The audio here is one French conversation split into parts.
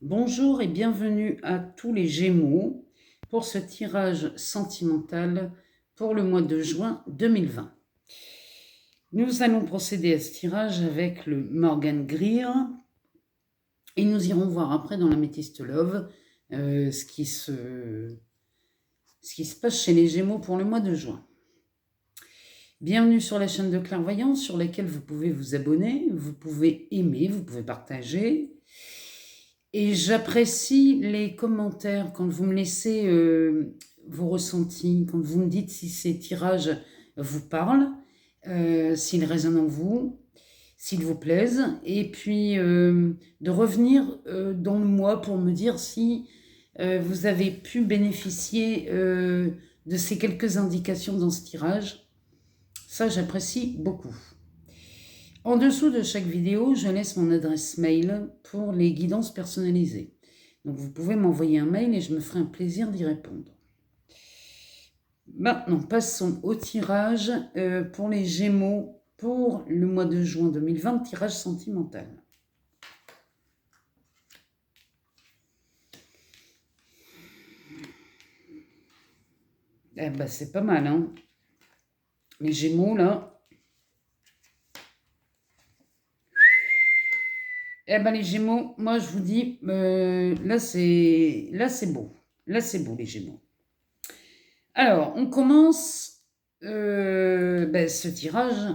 Bonjour et bienvenue à tous les Gémeaux pour ce tirage sentimental pour le mois de juin 2020. Nous allons procéder à ce tirage avec le Morgan Greer et nous irons voir après dans l'Améthyste Love ce qui se passe chez les Gémeaux pour le mois de juin. Bienvenue sur la chaîne de clairvoyance sur laquelle vous pouvez vous abonner, vous pouvez aimer, vous pouvez partager. Et j'apprécie les commentaires quand vous me laissez vos ressentis, quand vous me dites si ces tirages vous parlent, s'ils résonnent en vous, s'ils vous plaisent, et puis de revenir dans le mois pour me dire si vous avez pu bénéficier de ces quelques indications dans ce tirage. Ça, j'apprécie beaucoup. En dessous de chaque vidéo, je laisse mon adresse mail pour les guidances personnalisées. Donc vous pouvez m'envoyer un mail et je me ferai un plaisir d'y répondre. Maintenant, passons au tirage pour les Gémeaux pour le mois de juin 2020, tirage sentimental. Eh ben, c'est pas mal, hein. Les Gémeaux, là. Eh ben, les Gémeaux, moi, je vous dis, là, c'est beau. Là, c'est beau, les Gémeaux. Alors, on commence ce tirage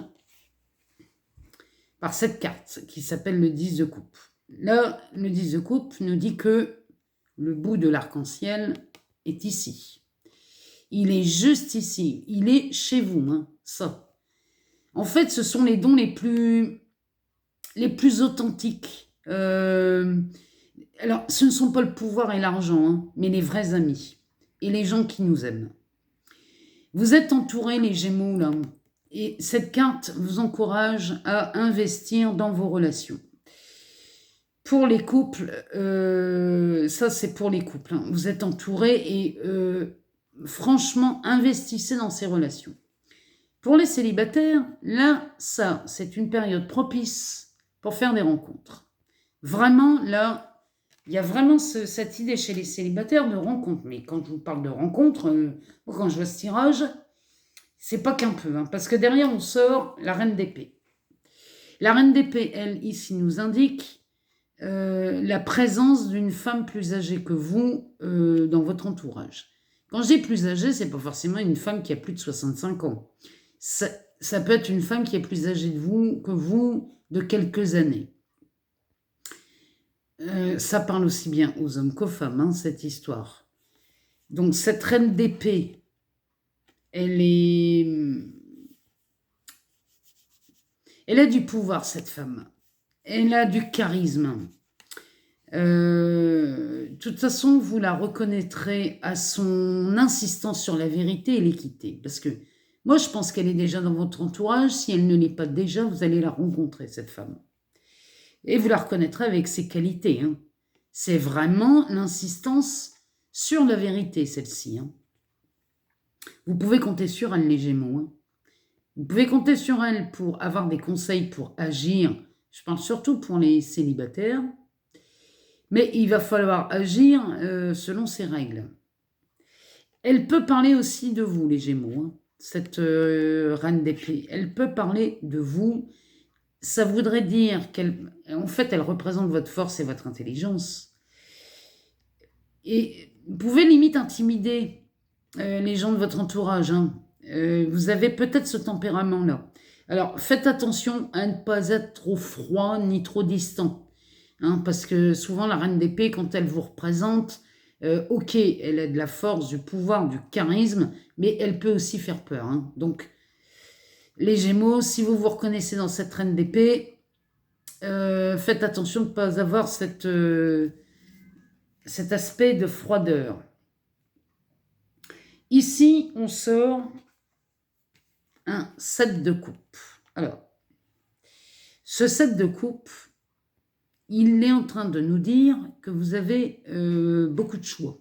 par cette carte qui s'appelle le 10 de coupe. Là, le 10 de coupe nous dit que le bout de l'arc-en-ciel est ici. Il est juste ici. Il est chez vous, hein, ça. En fait, ce sont les dons les plus authentiques. Alors, ce ne sont pas le pouvoir et l'argent, hein, mais les vrais amis et les gens qui nous aiment. Vous êtes entourés, les Gémeaux, là, et cette carte vous encourage à investir dans vos relations. Pour les couples, ça c'est pour les couples, hein. Vous êtes entourés et franchement, investissez dans ces relations. Pour les célibataires, là, ça, c'est une période propice pour faire des rencontres. Vraiment, là, il y a vraiment cette idée chez les célibataires de rencontre. Mais quand je vous parle de rencontre, quand je vois ce tirage, c'est pas qu'un peu, hein, parce que derrière, on sort la reine d'épée. La reine d'épée, elle, ici, nous indique la présence d'une femme plus âgée que vous dans votre entourage. Quand je dis plus âgée, c'est pas forcément une femme qui a plus de 65 ans. Ça peut être une femme qui est plus âgée que vous de quelques années. Ça parle aussi bien aux hommes qu'aux femmes, hein, cette histoire. Donc cette reine d'épée, elle a du pouvoir, cette femme. Elle a du charisme. De toute façon, vous la reconnaîtrez à son insistance sur la vérité et l'équité. Parce que moi, je pense qu'elle est déjà dans votre entourage. Si elle ne l'est pas déjà, vous allez la rencontrer, cette femme. Et vous la reconnaîtrez avec ses qualités, hein. C'est vraiment l'insistance sur la vérité, celle-ci, hein. Vous pouvez compter sur elle, les Gémeaux, hein. Vous pouvez compter sur elle pour avoir des conseils pour agir. Je parle surtout pour les célibataires. Mais il va falloir agir selon ses règles. Elle peut parler aussi de vous, les Gémeaux, hein, cette reine d'épée. Elle peut parler de vous. Ça voudrait dire en fait, elle représente votre force et votre intelligence. Et vous pouvez limite intimider les gens de votre entourage, hein. Vous avez peut-être ce tempérament-là. Alors, faites attention à ne pas être trop froid ni trop distant. Hein, parce que souvent, la reine d'épée, quand elle vous représente, ok, elle a de la force, du pouvoir, du charisme, mais elle peut aussi faire peur, hein. Donc, les Gémeaux, si vous vous reconnaissez dans cette reine d'épée, faites attention de ne pas avoir cet aspect de froideur. Ici, on sort un 7 de coupe. Alors, ce 7 de coupe, il est en train de nous dire que vous avez beaucoup de choix.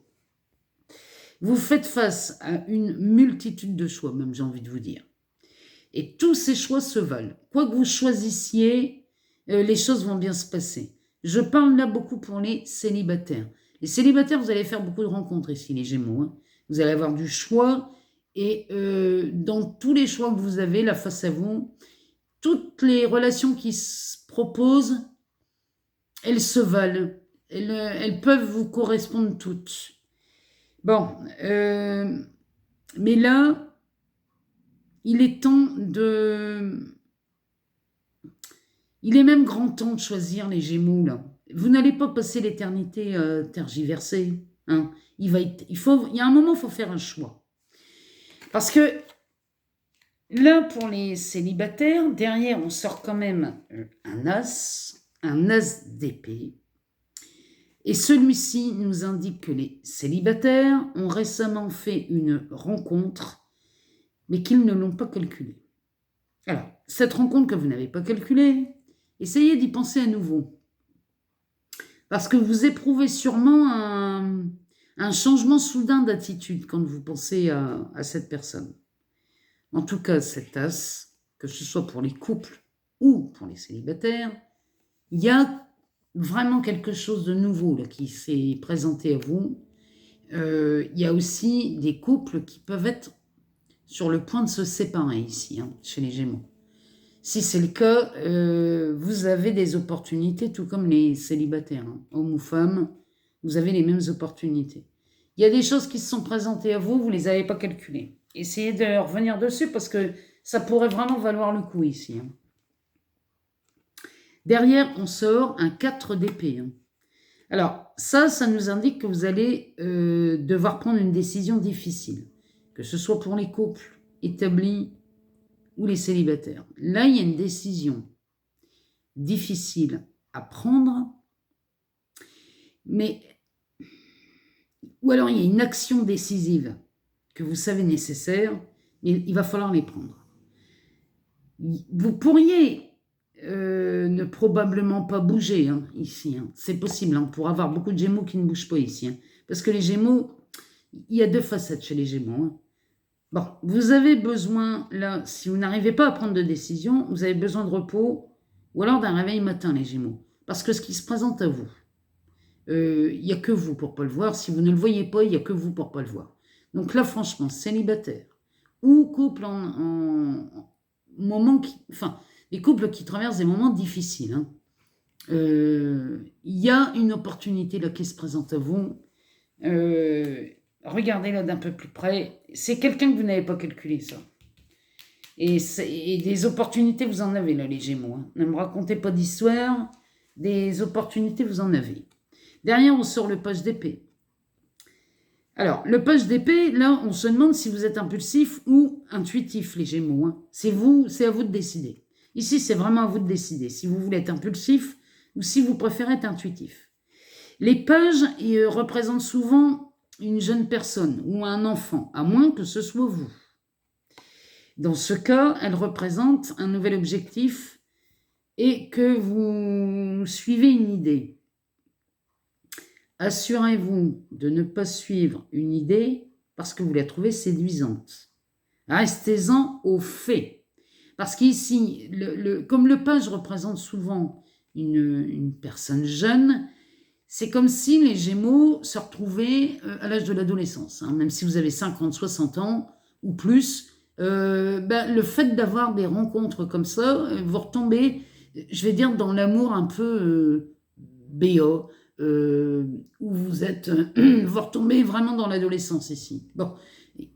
Vous faites face à une multitude de choix, même j'ai envie de vous dire. Et tous ces choix se valent. Quoi que vous choisissiez, les choses vont bien se passer. Je parle là beaucoup pour les célibataires. Les célibataires, vous allez faire beaucoup de rencontres ici, les Gémeaux. Hein. Vous allez avoir du choix. Et dans tous les choix que vous avez là face à vous, toutes les relations qui se proposent, elles se valent. Elles peuvent vous correspondre toutes. Bon, mais là, il est temps de... Il est même grand temps de choisir les Gémeaux, là. Vous n'allez pas passer l'éternité tergiversée. Hein. Il y a un moment, il faut faire un choix. Parce que là, pour les célibataires, derrière, on sort quand même un as d'épée. Et celui-ci nous indique que les célibataires ont récemment fait une rencontre, mais qu'ils ne l'ont pas calculée. Alors, cette rencontre que vous n'avez pas calculée, essayez d'y penser à nouveau. Parce que vous éprouvez sûrement un changement soudain d'attitude quand vous pensez à cette personne. En tout cas, cet as, que ce soit pour les couples ou pour les célibataires, il y a vraiment quelque chose de nouveau là, qui s'est présenté à vous. Il y a aussi des couples qui peuvent être sur le point de se séparer ici, hein, chez les Gémeaux. Si c'est le cas, vous avez des opportunités, tout comme les célibataires, hein, hommes ou femmes, vous avez les mêmes opportunités. Il y a des choses qui se sont présentées à vous, vous ne les avez pas calculées. Essayez de revenir dessus parce que ça pourrait vraiment valoir le coup ici. Hein. Derrière, on sort un 4 d'épée. Hein. Alors, ça nous indique que vous allez devoir prendre une décision difficile, que ce soit pour les couples établis ou les célibataires. Là, il y a une décision difficile à prendre, mais ou alors il y a une action décisive que vous savez nécessaire, mais il va falloir les prendre. Vous pourriez ne probablement pas bouger hein, ici. Hein. C'est possible, hein, pour avoir beaucoup de Gémeaux qui ne bougent pas ici. Hein. Parce que les Gémeaux, il y a deux facettes chez les Gémeaux. Hein. Bon, vous avez besoin, là, si vous n'arrivez pas à prendre de décision, vous avez besoin de repos ou alors d'un réveil matin, les Gémeaux. Parce que ce qui se présente à vous, il n'y a que vous pour ne pas le voir. Si vous ne le voyez pas, il n'y a que vous pour ne pas le voir. Donc là, franchement, célibataire ou couple en moment qui... Enfin, les couples qui traversent des moments difficiles. Hein. Y a une opportunité là qui se présente à vous. Regardez-la d'un peu plus près. C'est quelqu'un que vous n'avez pas calculé, ça. Et des opportunités, vous en avez, là, les Gémeaux. Hein. Ne me racontez pas d'histoire. Des opportunités, vous en avez. Derrière, on sort le page d'épée. Alors, le page d'épée, là, on se demande si vous êtes impulsif ou intuitif, les Gémeaux. Hein. C'est à vous de décider. Ici, c'est vraiment à vous de décider si vous voulez être impulsif ou si vous préférez être intuitif. Les pages représentent souvent une jeune personne ou un enfant, à moins que ce soit vous. Dans ce cas, elles représentent un nouvel objectif et que vous suivez une idée. Assurez-vous de ne pas suivre une idée parce que vous la trouvez séduisante. Restez-en aux faits. Parce qu'ici, comme le page représente souvent une personne jeune, c'est comme si les Gémeaux se retrouvaient à l'âge de l'adolescence. Hein, même si vous avez 50, 60 ans ou plus, le fait d'avoir des rencontres comme ça, vous retombez, je vais dire, dans l'amour un peu béat, où vous êtes, vous retombez vraiment dans l'adolescence ici. Bon,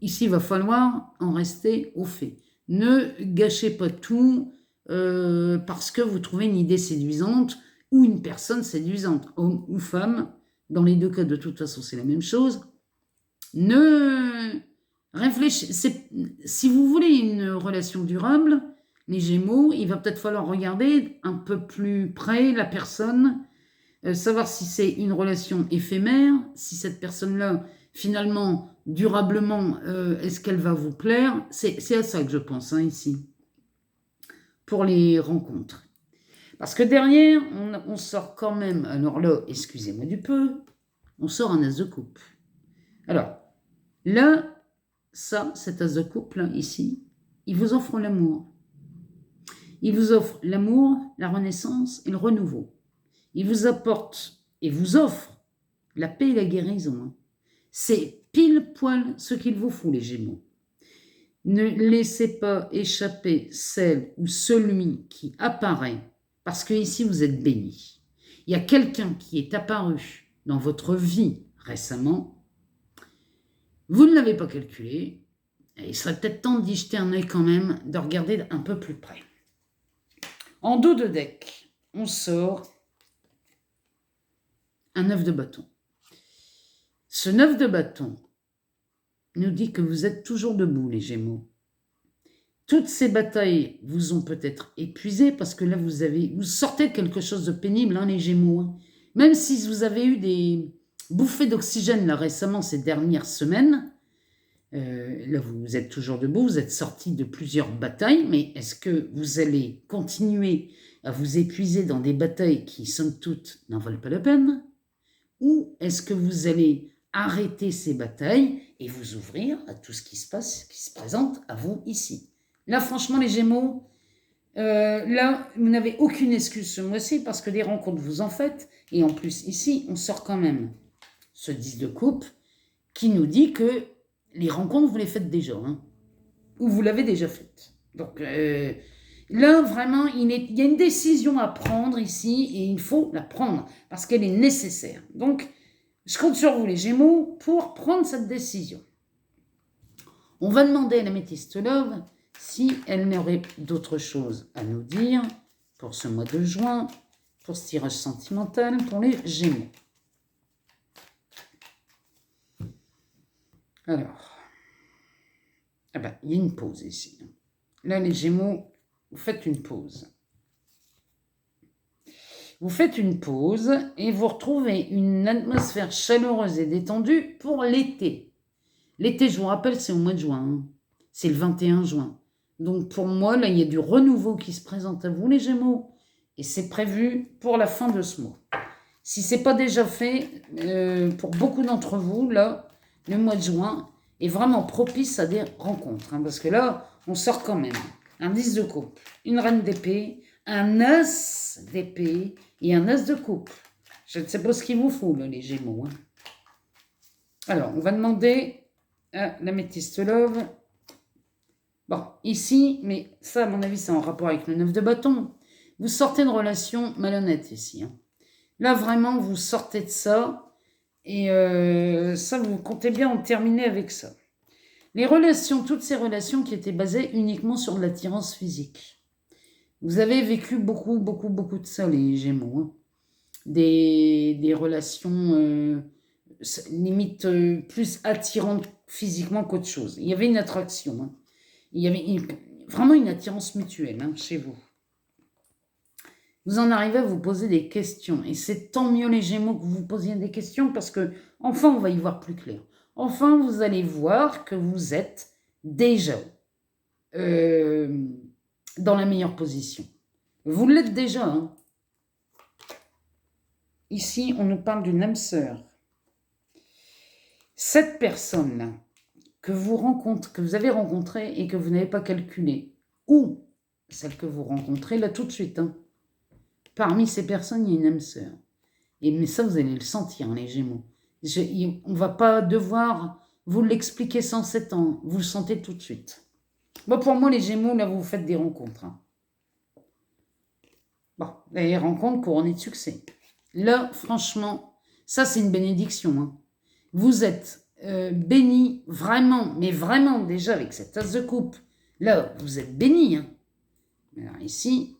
ici, il va falloir en rester aux faits. Ne gâchez pas tout parce que vous trouvez une idée séduisante ou une personne séduisante, homme ou femme. Dans les deux cas, de toute façon, c'est la même chose. Ne réfléchissez. Si vous voulez une relation durable, les Gémeaux, il va peut-être falloir regarder un peu plus près la personne, savoir si c'est une relation éphémère, si cette personne-là, finalement, durablement, est-ce qu'elle va vous plaire? C'est à ça que je pense, hein, ici, pour les rencontres. Parce que derrière, on sort quand même, alors là, excusez-moi du peu, on sort un as de coupe. Alors, là, ça, cet as de coupe, là, ici, il vous offre l'amour. Il vous offre l'amour, la renaissance et le renouveau. Il vous apporte et vous offre la paix et la guérison. Hein. C'est pile poil ce qu'il vous faut, les Gémeaux. Ne laissez pas échapper celle ou celui qui apparaît, parce que ici vous êtes béni. Il y a quelqu'un qui est apparu dans votre vie récemment. Vous ne l'avez pas calculé. Et il serait peut-être temps d'y jeter un œil quand même, de regarder un peu plus près. En dos de deck, on sort un 9 de bâton. Ce 9 de bâton nous dit que vous êtes toujours debout, les Gémeaux. Toutes ces batailles vous ont peut-être épuisé parce que là, vous sortez de quelque chose de pénible, hein, les Gémeaux. Hein. Même si vous avez eu des bouffées d'oxygène là récemment ces dernières semaines, là, vous êtes toujours debout, vous êtes sorti de plusieurs batailles, mais est-ce que vous allez continuer à vous épuiser dans des batailles qui, somme toute, n'en valent pas la peine? Ou est-ce que vous allez arrêter ces batailles et vous ouvrir à tout ce qui se passe, qui se présente à vous ici? Là, franchement, les Gémeaux, là, vous n'avez aucune excuse ce mois-ci parce que des rencontres, vous en faites. Et en plus, ici, on sort quand même ce 10 de coupe qui nous dit que les rencontres, vous les faites déjà. Hein, ou vous l'avez déjà faite. Donc, là, vraiment, il y a une décision à prendre ici et il faut la prendre parce qu'elle est nécessaire. Donc, je compte sur vous, les Gémeaux, pour prendre cette décision. On va demander à la Métiste Love si elle n'aurait d'autres choses à nous dire pour ce mois de juin, pour ce tirage sentimental, pour les Gémeaux. Alors, ah ben, il y a une pause ici. Là, les Gémeaux, vous faites une pause. Vous faites une pause et vous retrouvez une atmosphère chaleureuse et détendue pour l'été. L'été, je vous rappelle, c'est au mois de juin. Hein. C'est le 21 juin. Donc pour moi, là, il y a du renouveau qui se présente à vous, les Gémeaux. Et c'est prévu pour la fin de ce mois. Si ce n'est pas déjà fait, pour beaucoup d'entre vous, là, le mois de juin est vraiment propice à des rencontres. Hein, parce que là, on sort quand même un 10 de coupe, une reine d'épée, un as d'épée et un as de coupe. Je ne sais pas ce qu'il vous faut, là, les Gémeaux. Hein. Alors, on va demander à la Métiste Love. Bon, ici, mais ça, à mon avis, c'est en rapport avec le 9 de bâton. Vous sortez de relation malhonnête ici. Hein. Là, vraiment, vous sortez de ça. Et ça, vous comptez bien en terminer avec ça. Les relations, toutes ces relations qui étaient basées uniquement sur l'attirance physique. Vous avez vécu beaucoup de ça, les Gémeaux. Hein. Des relations limite plus attirantes physiquement qu'autre chose. Il y avait une attraction. Hein. Il y avait vraiment une attirance mutuelle hein, chez vous. Vous en arrivez à vous poser des questions. Et c'est tant mieux les Gémeaux que vous vous posiez des questions parce que, enfin, on va y voir plus clair. Enfin, vous allez voir que vous êtes déjà dans la meilleure position. Vous l'êtes déjà. Hein. Ici, on nous parle d'une âme sœur. Cette personne-là, que vous avez rencontrée et que vous n'avez pas calculé, ou celle que vous rencontrez là tout de suite. Hein. Parmi ces personnes, il y a une âme sœur. Mais ça, vous allez le sentir, hein, les Gémeaux. On ne va pas devoir vous l'expliquer sans 7 ans. Vous le sentez tout de suite. Bon, pour moi, les Gémeaux, là, vous faites des rencontres. Hein. Bon, les rencontres couronnées de succès. Là, franchement, ça, c'est une bénédiction. Hein. Vous êtes béni vraiment, mais vraiment déjà avec cette tasse de coupe. Là, vous êtes béni. Hein. Alors ici,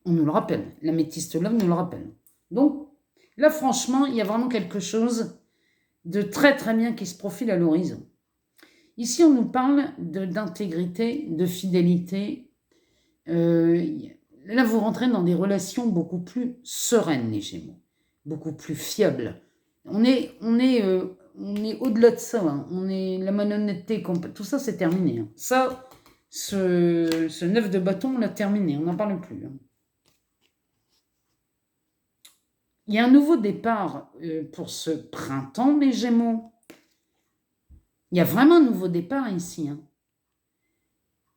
on nous le rappelle. La Métiste Love nous le rappelle. Donc, là, franchement, il y a vraiment quelque chose de très très bien qui se profile à l'horizon. Ici, on nous parle d'intégrité, de fidélité. Là, vous rentrez dans des relations beaucoup plus sereines, les Gémeaux. Beaucoup plus fiables. On est au-delà de ça. Hein. La malhonnêteté, tout ça, c'est terminé. Hein. Ça, ce 9 de bâton, on l'a terminé. On n'en parle plus. Hein. Il y a un nouveau départ pour ce printemps, les Gémeaux. Il y a vraiment un nouveau départ ici, hein,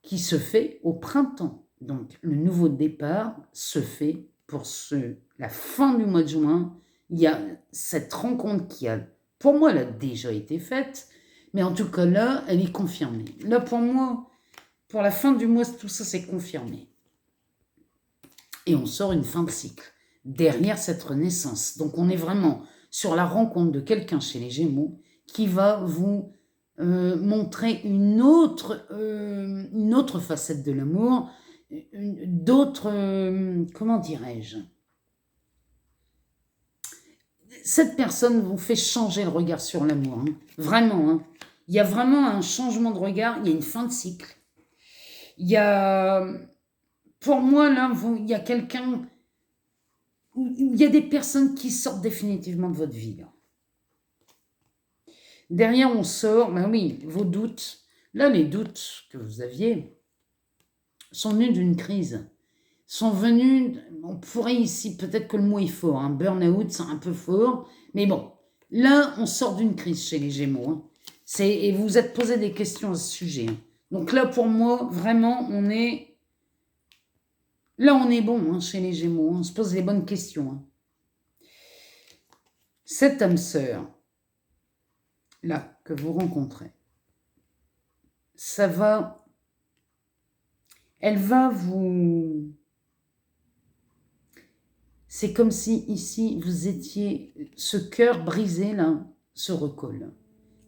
qui se fait au printemps. Donc, le nouveau départ se fait pour la fin du mois de juin, il y a cette rencontre qui a, pour moi, elle a déjà été faite, mais en tout cas là, elle est confirmée. Là, pour moi, pour la fin du mois, tout ça, c'est confirmé. Et on sort une fin de cycle derrière cette renaissance. Donc, on est vraiment sur la rencontre de quelqu'un chez les Gémeaux qui va vous montrer une autre facette de l'amour, d'autres, comment dirais-je, cette personne vous fait changer le regard sur l'amour, hein. Vraiment, hein. Il y a vraiment un changement de regard, il y a une fin de cycle. Il y a, pour moi, là, il y a quelqu'un, il y a des personnes qui sortent définitivement de votre vie, là. Derrière, on sort, ben oui, vos doutes. Là, les doutes que vous aviez sont venus d'une crise. Sont venus, on pourrait ici, peut-être que le mot est fort, hein, burn-out, c'est un peu fort, mais bon, là, on sort d'une crise chez les Gémeaux, hein. Et vous vous êtes posé des questions à ce sujet, hein. Donc là, pour moi, vraiment, on est bon, hein, chez les Gémeaux, hein. On se pose les bonnes questions, hein. Cette âme sœur, là, que vous rencontrez, elle va vous... C'est comme si ici, vous étiez... Ce cœur brisé, là, se recolle.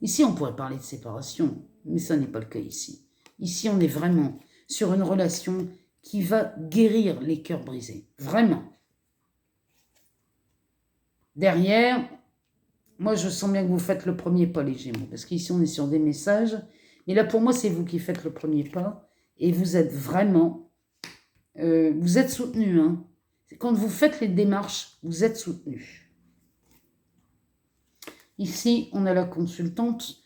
Ici, on pourrait parler de séparation, mais ça n'est pas le cas ici. Ici, on est vraiment sur une relation qui va guérir les cœurs brisés. Vraiment. Derrière, moi, je sens bien que vous faites le premier pas, les Gémeaux, parce qu'ici, on est sur des messages. Mais là, pour moi, c'est vous qui faites le premier pas. Et vous êtes vraiment... vous êtes soutenu, hein. Quand vous faites les démarches, vous êtes soutenu. Ici, on a la consultante.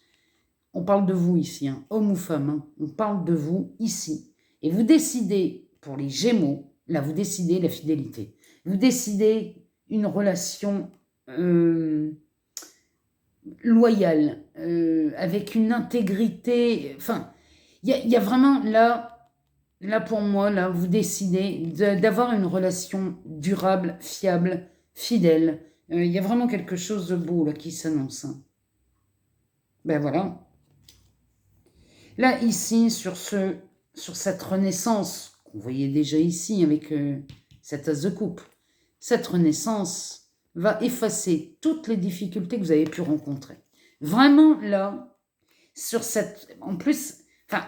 On parle de vous ici, hein, homme ou femme. Hein, on parle de vous ici. Et vous décidez, pour les Gémeaux, là, vous décidez la fidélité. Vous décidez une relation loyale, avec une intégrité. Enfin, il y a vraiment là pour moi, là, vous décidez d'avoir une relation durable, fiable, fidèle. Il y a vraiment quelque chose de beau là qui s'annonce, hein. Ben voilà. Là, ici, sur cette renaissance, qu'on voyait déjà ici avec cette as de coupe, cette renaissance va effacer toutes les difficultés que vous avez pu rencontrer. Vraiment, là, sur cette... En plus,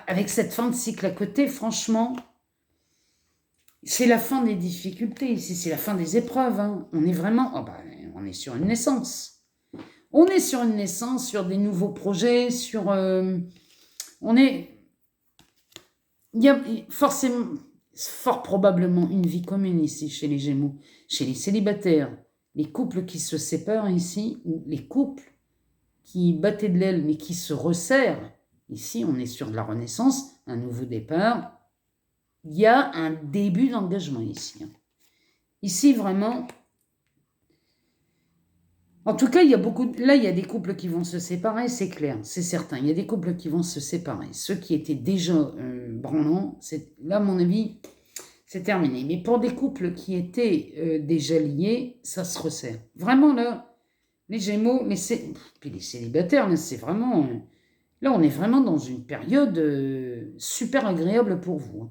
avec cette fin de cycle à côté, franchement, c'est la fin des difficultés ici, c'est la fin des épreuves, hein. On est vraiment... Oh ben, on est sur une naissance. On est sur une naissance, sur des nouveaux projets, sur... il y a forcément, fort probablement une vie commune ici chez les Gémeaux, chez les célibataires, les couples qui se séparent ici, ou les couples qui battaient de l'aile mais qui se resserrent. Ici, on est sur de la renaissance, un nouveau départ. Il y a un début d'engagement ici. Ici, vraiment... En tout cas, il y a des couples qui vont se séparer, c'est clair, c'est certain. Il y a des couples qui vont se séparer. Ceux qui étaient déjà branlants, là, à mon avis, c'est terminé. Mais pour des couples qui étaient déjà liés, ça se resserre. Vraiment, là, les Gémeaux, puis les célibataires, là, c'est vraiment... là, on est vraiment dans une période super agréable pour vous.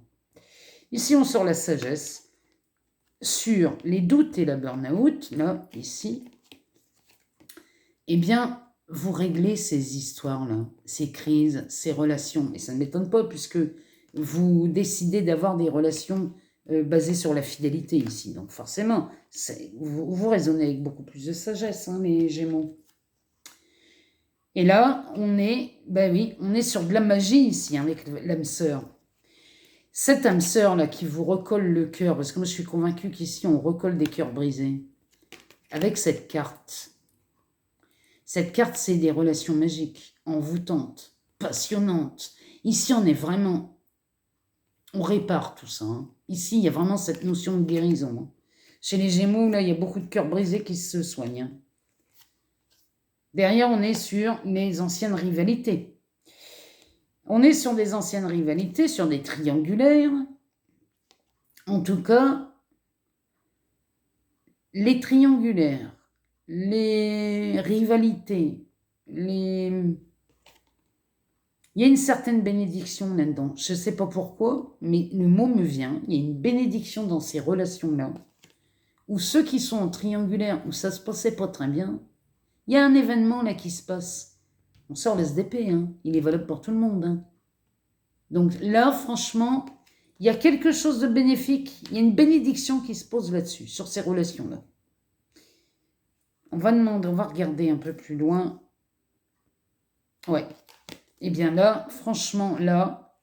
Ici, on sort la sagesse sur les doutes et la burn-out. Là, ici... Eh bien, vous réglez ces histoires-là, ces crises, ces relations. Et ça ne m'étonne pas puisque vous décidez d'avoir des relations basées sur la fidélité ici. Donc forcément, vous raisonnez avec beaucoup plus de sagesse, hein, les Gémeaux. Et là, on est sur de la magie ici, hein, avec l'âme sœur. Cette âme sœur-là qui vous recolle le cœur, parce que moi je suis convaincue qu'ici on recolle des cœurs brisés. Avec cette carte... Cette carte, c'est des relations magiques, envoûtantes, passionnantes. Ici, on est vraiment... On répare tout ça, hein. Ici, il y a vraiment cette notion de guérison, hein. Chez les Gémeaux, là, il y a beaucoup de cœurs brisés qui se soignent, hein. Derrière, on est sur les anciennes rivalités. On est sur des anciennes rivalités, sur des triangulaires. En tout cas, les triangulaires, les rivalités, il y a une certaine bénédiction là-dedans. Je ne sais pas pourquoi, mais le mot me vient. Il y a une bénédiction dans ces relations-là, où ceux qui sont en triangulaire, où ça ne se passait pas très bien, il y a un événement là qui se passe. On sort l'SDP, hein. Il est valable pour tout le monde. Hein. Donc là, franchement, il y a quelque chose de bénéfique. Il y a une bénédiction qui se pose là-dessus, sur ces relations-là. On va regarder un peu plus loin. Ouais. Eh bien là, franchement, là,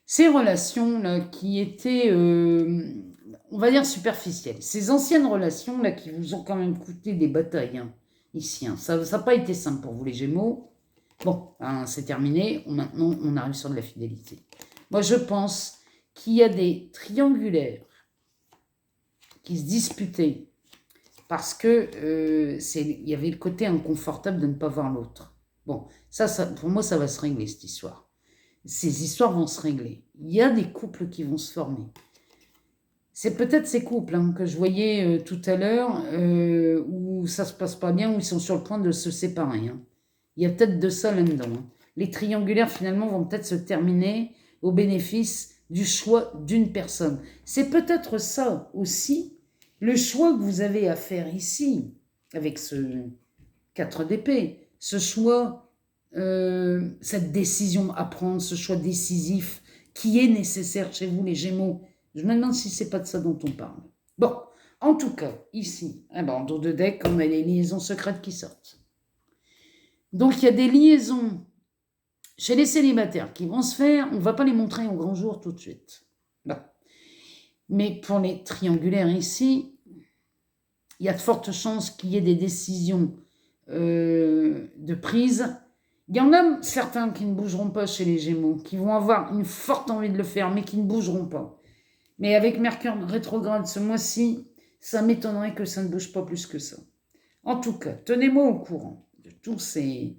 ces relations-là qui étaient, on va dire, superficielles, ces anciennes relations-là qui vous ont quand même coûté des batailles, hein, ici, hein, ça n'a pas été simple pour vous les Gémeaux. Bon, hein, c'est terminé, maintenant on arrive sur de la fidélité. Moi je pense qu'il y a des triangulaires qui se disputaient parce que il y avait le côté inconfortable de ne pas voir l'autre. Bon, ça, pour moi, ça va se régler, cette histoire. Ces histoires vont se régler. Il y a des couples qui vont se former. C'est peut-être ces couples hein, que je voyais tout à l'heure où ça se passe pas bien, où ils sont sur le point de se séparer. Hein. Il y a peut-être de ça là-dedans. Hein. Les triangulaires, finalement, vont peut-être se terminer au bénéfice du choix d'une personne. C'est peut-être ça aussi, le choix que vous avez à faire ici, avec ce 4 d'épée, ce choix, cette décision à prendre, ce choix décisif qui est nécessaire chez vous, les Gémeaux. Je me demande si c'est pas de ça dont on parle. Bon, en tout cas, ici, en dos de deck, on a les liaisons secrètes qui sortent. Donc, il y a des liaisons chez les célibataires qui vont se faire. On ne va pas les montrer au grand jour tout de suite. Bon. Mais pour les triangulaires ici, il y a de fortes chances qu'il y ait des décisions de prise. Il y en a certains qui ne bougeront pas chez les Gémeaux, qui vont avoir une forte envie de le faire, mais qui ne bougeront pas. Mais avec Mercure rétrograde ce mois-ci, ça m'étonnerait que ça ne bouge pas plus que ça. En tout cas, tenez-moi au courant de tous ces...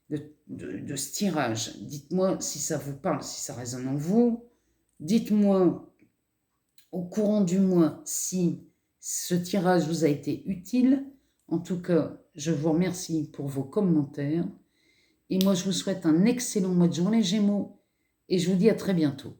de ce tirage. Dites-moi si ça vous parle, si ça résonne en vous. Dites-moi au courant du mois si ce tirage vous a été utile. En tout cas, je vous remercie pour vos commentaires. Et moi, je vous souhaite un excellent mois de journée, Gémeaux. Et je vous dis à très bientôt.